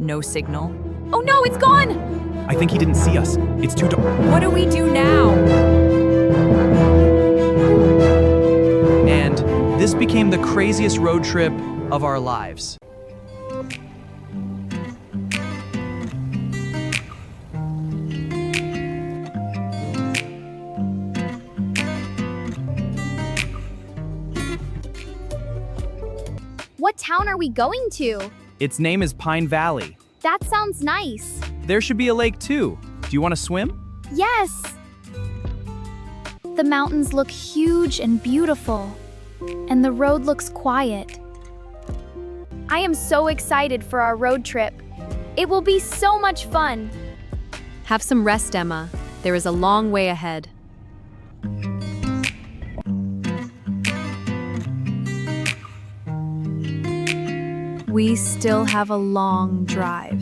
no signal. Oh no, it's gone! I think he didn't see us. It's too dark. What do we do now? And this became the craziest road trip of our lives. What town are we going to? Its name is Pine Valley. That sounds nice. There should be a lake too. Do you want to swim? Yes. The mountains look huge and beautiful, and the road looks quiet. I am so excited for our road trip. It will be so much fun. Have some rest, Emma. There is a long way ahead. We still have a long drive.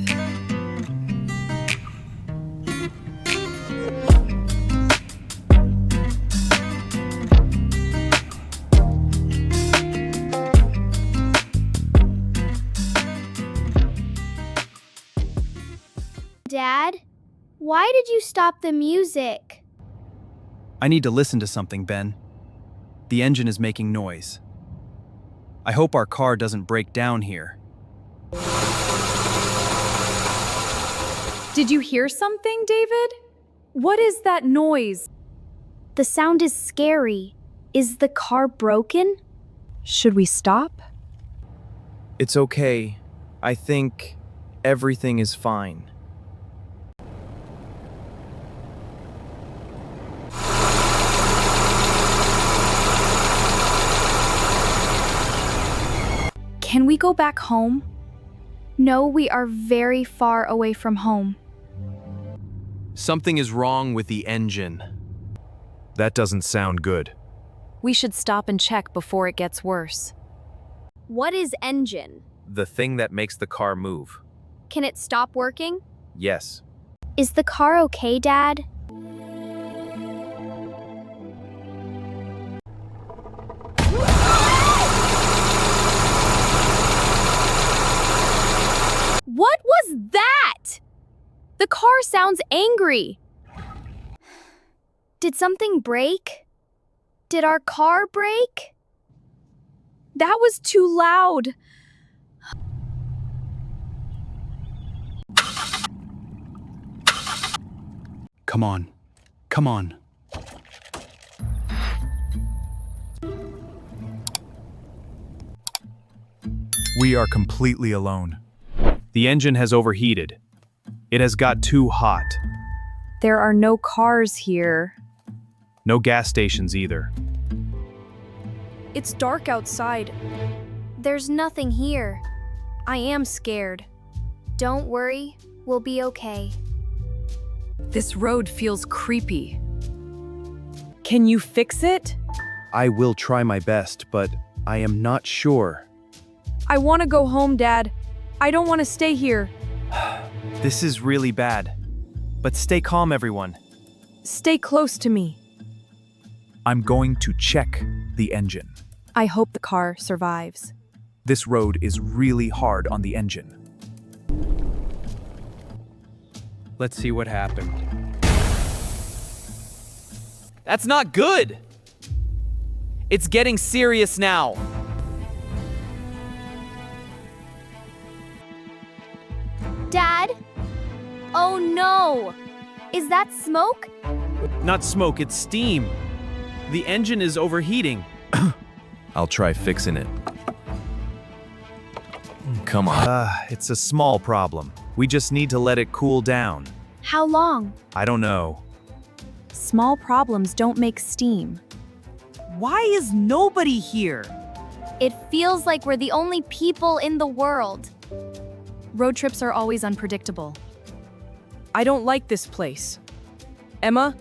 Dad, why did you stop the music? I need to listen to something, Ben. The engine is making noise. I hope our car doesn't break down here. Did you hear something, David? What is that noise? The sound is scary. Is the car broken? Should we stop? It's okay. I think everything is fine. Can we go back home? No, we are very far away from home. Something is wrong with the engine. That doesn't sound good. We should stop and check before it gets worse. What is engine? The thing that makes the car move. Can it stop working? Yes. Is the car okay, Dad? What was that? The car sounds angry. Did something break? Did our car break? That was too loud. Come on. Come on. We are completely alone. The engine has overheated. It has got too hot. There are no cars here. No gas stations either. It's dark outside. There's nothing here. I am scared. Don't worry, we'll be okay. This road feels creepy. Can you fix it? I will try my best, but I am not sure. I want to go home, Dad. I don't want to stay here. This is really bad. But stay calm, everyone. Stay close to me. I'm going to check the engine. I hope the car survives. This road is really hard on the engine. Let's see what happened. That's not good! It's getting serious now. Dad? Oh no! Is that smoke? Not smoke, it's steam. The engine is overheating. I'll try fixing it. Come on. It's a small problem. We just need to let it cool down. How long? I don't know. Small problems don't make steam. Why is nobody here? It feels like we're the only people in the world. Road trips are always unpredictable. I don't like this place. Emma,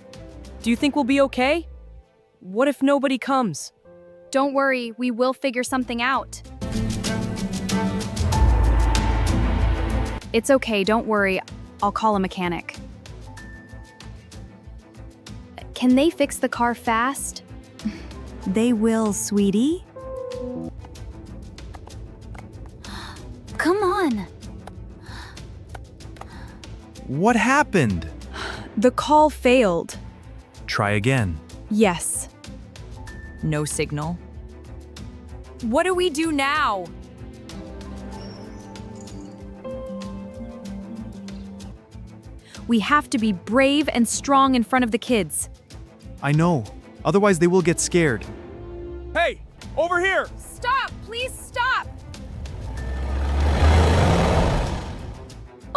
do you think we'll be okay? What if nobody comes? Don't worry, we will figure something out. It's okay, don't worry. I'll call a mechanic. Can they fix the car fast? They will, sweetie. Come on. What happened? The call failed. Try again. Yes. No signal. What do we do now? We have to be brave and strong in front of the kids. I know. Otherwise, they will get scared. Hey, over here! Stop! Please stop!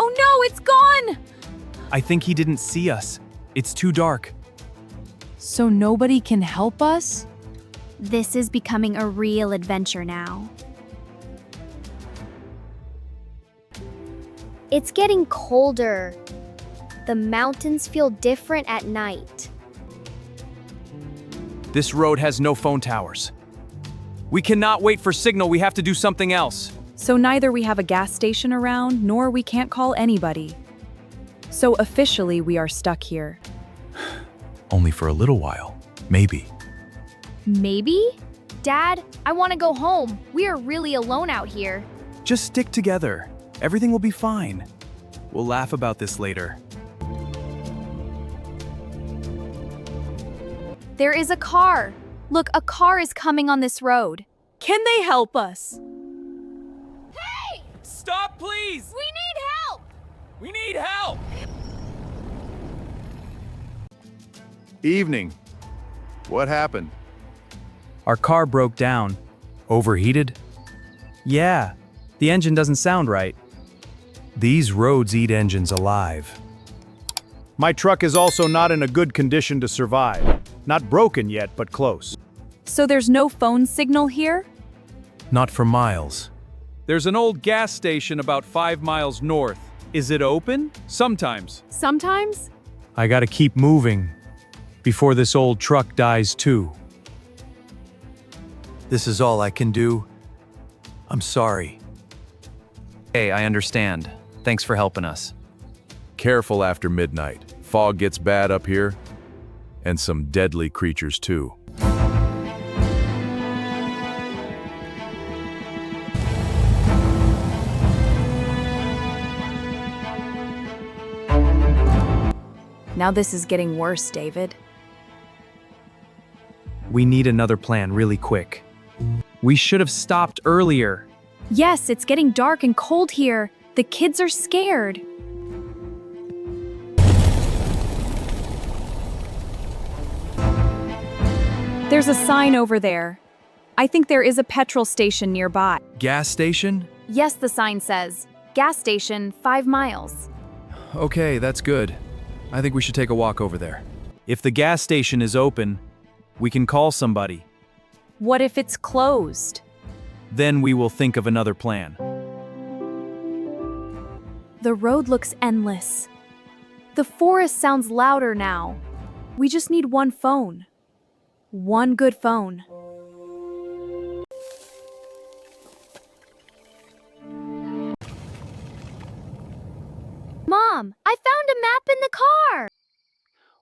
Oh no, it's gone! I think he didn't see us. It's too dark. So nobody can help us? This is becoming a real adventure now. It's getting colder. The mountains feel different at night. This road has no phone towers. We cannot wait for signal. We have to do something else. So neither we have a gas station around, nor we can't call anybody. So officially we are stuck here. Only for a little while. Maybe. Maybe? Dad, I want to go home. We are really alone out here. Just stick together. Everything will be fine. We'll laugh about this later. There is a car. Look, a car is coming on this road. Can they help us? Stop, please! We need help! We need help! Evening. What happened? Our car broke down. Overheated? Yeah. The engine doesn't sound right. These roads eat engines alive. My truck is also not in a good condition to survive. Not broken yet, but close. So there's no phone signal here? Not for miles. There's an old gas station about 5 miles north. Is it open? Sometimes. Sometimes? I gotta keep moving before this old truck dies too. This is all I can do. I'm sorry. Hey, I understand. Thanks for helping us. Careful after midnight. Fog gets bad up here, and some deadly creatures too. Now this is getting worse, David. We need another plan really quick. We should have stopped earlier. Yes, it's getting dark and cold here. The kids are scared. There's a sign over there. I think there is a petrol station nearby. Gas station? Yes, the sign says. Gas station, 5 miles. Okay, that's good. I think we should take a walk over there. If the gas station is open, we can call somebody. What if it's closed? Then we will think of another plan. The road looks endless. The forest sounds louder now. We just need one phone. One good phone. Mom, I found a map in the car.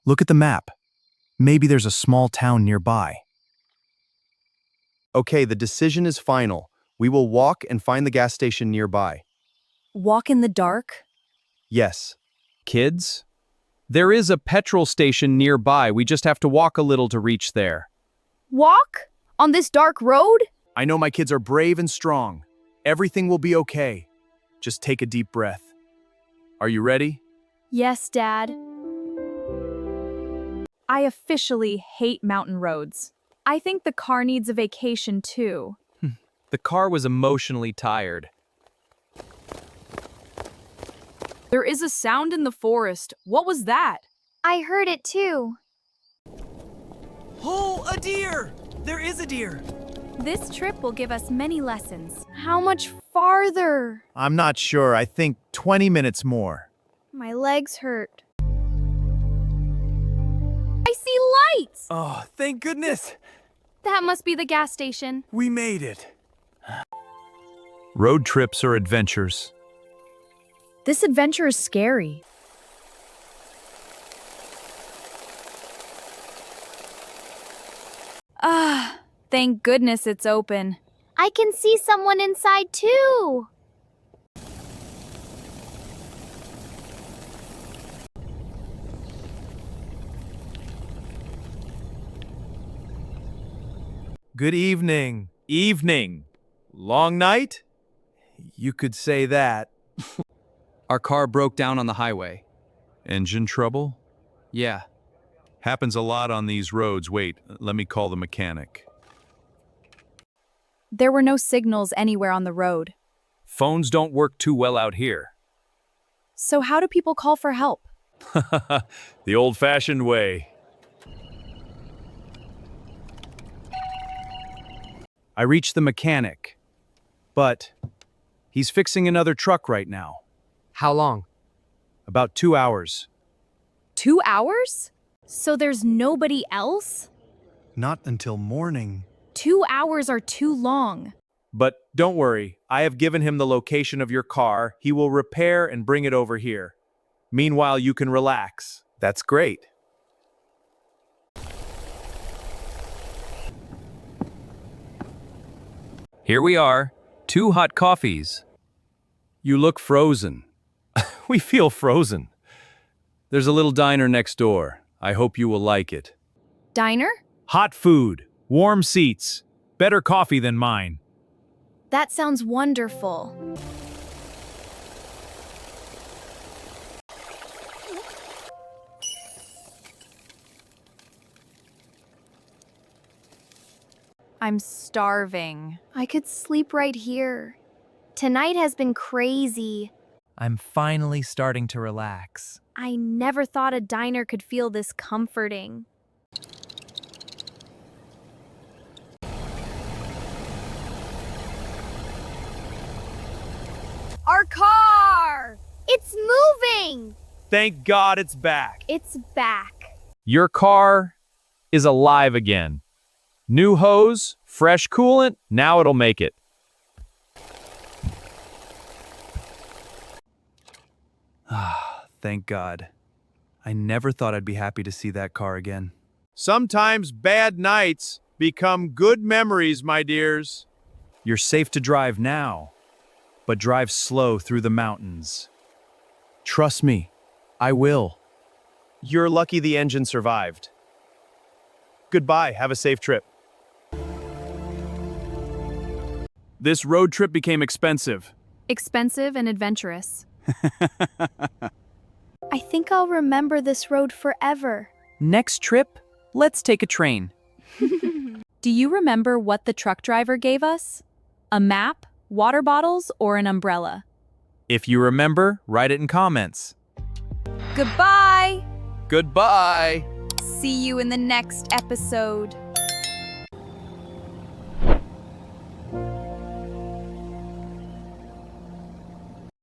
Look at the map. Maybe there's a small town nearby. Okay, the decision is final. We will walk and find the gas station nearby. Walk in the dark? Yes. Kids? There is a petrol station nearby. We just have to walk a little to reach there. Walk? On this dark road? I know my kids are brave and strong. Everything will be okay. Just take a deep breath. Are you ready? Yes, Dad. I officially hate mountain roads. I think the car needs a vacation too. The car was emotionally tired. There is a sound in the forest. What was that? I heard it too. Oh, a deer! There is a deer! This trip will give us many lessons. How much farther? I'm not sure. I think 20 minutes more. My legs hurt. I see lights! Oh, thank goodness! That must be the gas station. We made it. Road trips are adventures. This adventure is scary. Ah, thank goodness it's open. I can see someone inside too. Good evening. Evening. Long night? You could say that. Our car broke down on the highway. Engine trouble? Yeah. Happens a lot on these roads. Wait, let me call the mechanic. There were no signals anywhere on the road. Phones don't work too well out here. So how do people call for help? The old-fashioned way. I reached the mechanic, but he's fixing another truck right now. How long? About 2 hours. 2 hours? So there's nobody else? Not until morning. 2 hours are too long. But don't worry, I have given him the location of your car. He will repair and bring it over here. Meanwhile, you can relax. That's great. Here we are. 2 hot coffees. You look frozen. We feel frozen. There's a little diner next door. I hope you will like it. Diner? Hot food, warm seats, better coffee than mine. That sounds wonderful. I'm starving. I could sleep right here. Tonight has been crazy. I'm finally starting to relax. I never thought a diner could feel this comforting. Our car! It's moving! Thank God it's back. It's back. Your car is alive again. New hose, fresh coolant, now it'll make it. Thank God. I never thought I'd be happy to see that car again. Sometimes bad nights become good memories, my dears. You're safe to drive now, but drive slow through the mountains. Trust me, I will. You're lucky the engine survived. Goodbye, have a safe trip. This road trip became expensive. Expensive and adventurous. I think I'll remember this road forever. Next trip, let's take a train. Do you remember what the truck driver gave us? A map, water bottles, or an umbrella? If you remember, write it in comments. Goodbye! Goodbye! See you in the next episode.